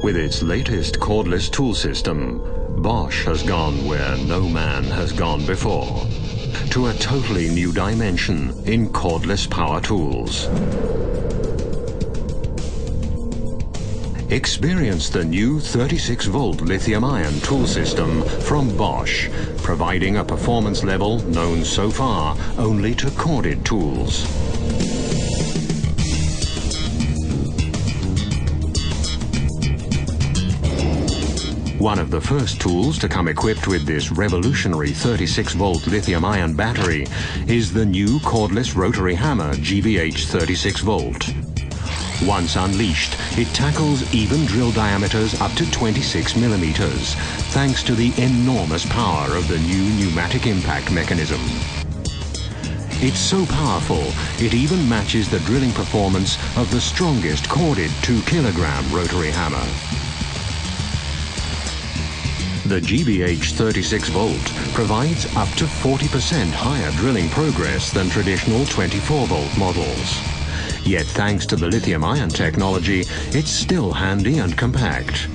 With its latest cordless tool system, Bosch has gone where no man has gone before, to a totally new dimension in cordless power tools. Experience the new 36-volt lithium-ion tool system from Bosch, providing a performance level known so far only to corded tools. One of the first tools to come equipped with this revolutionary 36-volt lithium-ion battery is the new cordless rotary hammer GBH36V. Once unleashed, it tackles even drill diameters up to 26 millimeters, thanks to the enormous power of the new pneumatic impact mechanism. It's so powerful, it even matches the drilling performance of the strongest corded 2-kilogram rotary hammer. The GBH36V provides up to 40% higher drilling progress than traditional 24-volt models. Yet thanks to the lithium-ion technology, it's still handy and compact.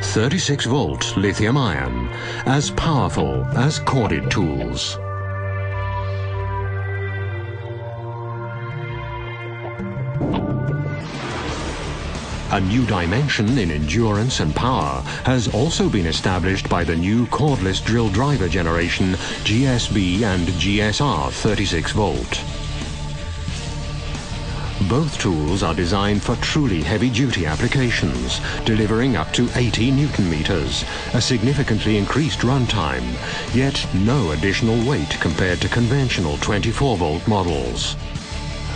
36-volt lithium-ion, as powerful as corded tools. A new dimension in endurance and power has also been established by the new cordless drill driver generation GSB and GSR 36-volt. Both tools are designed for truly heavy-duty applications, delivering up to 80 Newton meters, a significantly increased runtime, yet no additional weight compared to conventional 24-volt models.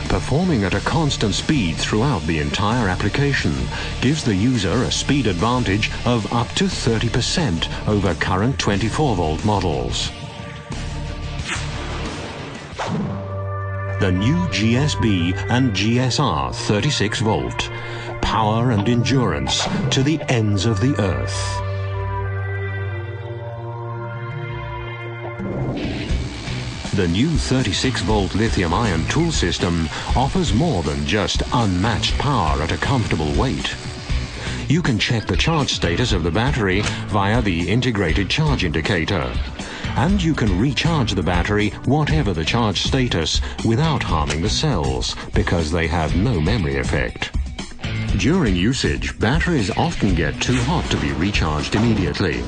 Performing at a constant speed throughout the entire application gives the user a speed advantage of up to 30% over current 24-volt models. The new GSB and GSR 36-volt, power and endurance to the ends of the earth. The new 36-volt lithium-ion tool system offers more than just unmatched power at a comfortable weight. You can check the charge status of the battery via the integrated charge indicator. And you can recharge the battery whatever the charge status without harming the cells, because they have no memory effect. During usage, batteries often get too hot to be recharged immediately.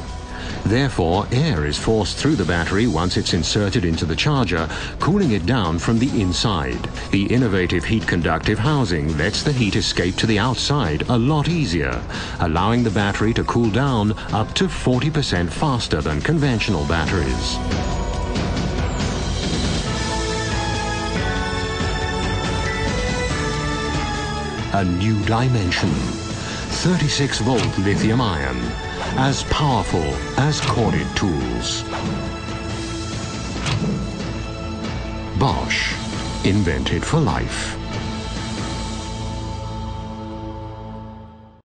Therefore, air is forced through the battery once it's inserted into the charger, cooling it down from the inside. The innovative heat-conductive housing lets the heat escape to the outside a lot easier, allowing the battery to cool down up to 40% faster than conventional batteries. A new dimension. 36-volt lithium-ion. As powerful as corded tools. Bosch, invented for life.